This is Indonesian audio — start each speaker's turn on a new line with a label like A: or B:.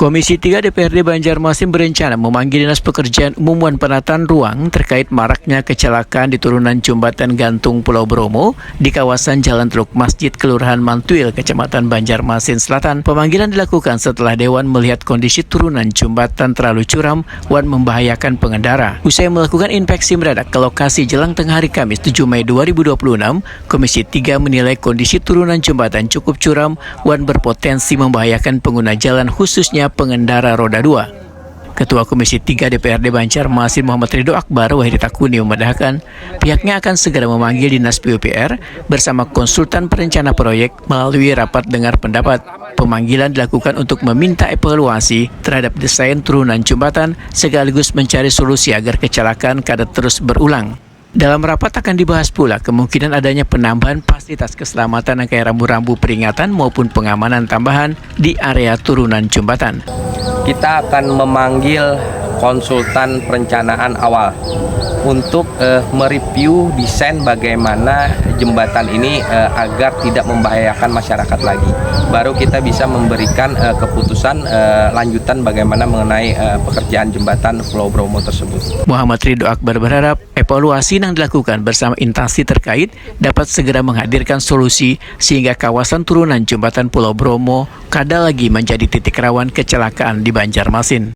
A: Komisi 3 DPRD Banjarmasin berencana memanggil Dinas Pekerjaan Umum dan Penataan Ruang terkait maraknya kecelakaan di turunan Jembatan Gantung Pulau Bromo di kawasan Jalan Teluk Masjid, Kelurahan Mantuil, Kecamatan Banjarmasin Selatan. Pemanggilan dilakukan setelah Dewan melihat kondisi turunan jembatan terlalu curam dan membahayakan pengendara. Usai melakukan inspeksi mendadak ke lokasi jelang tengah hari Kamis 7 Mei 2026, Komisi 3 menilai kondisi turunan jembatan cukup curam dan berpotensi membahayakan pengguna jalan, khususnya pengendara roda 2. Ketua Komisi 3 DPRD Banjarmasin Muhammad Ridho Akbar Wahidi Takuni memandahkan pihaknya akan segera memanggil Dinas PUPR bersama konsultan perencana proyek melalui rapat dengar pendapat. Pemanggilan dilakukan untuk meminta evaluasi terhadap desain turunan jembatan sekaligus mencari solusi agar kecelakaan kada terus berulang. Dalam rapat akan dibahas pula kemungkinan adanya penambahan fasilitas keselamatan kayak rambu-rambu peringatan maupun pengamanan tambahan di area turunan jembatan.
B: Kita akan memanggil konsultan perencanaan awal untuk mereview desain bagaimana jembatan ini agar tidak membahayakan masyarakat lagi. Baru kita bisa memberikan keputusan lanjutan bagaimana mengenai pekerjaan jembatan Pulau Bromo tersebut.
A: Muhammad Ridho Akbar berharap evaluasi yang dilakukan bersama instansi terkait dapat segera menghadirkan solusi sehingga kawasan turunan jembatan Pulau Bromo kada lagi menjadi titik rawan kecelakaan di Banjarmasin.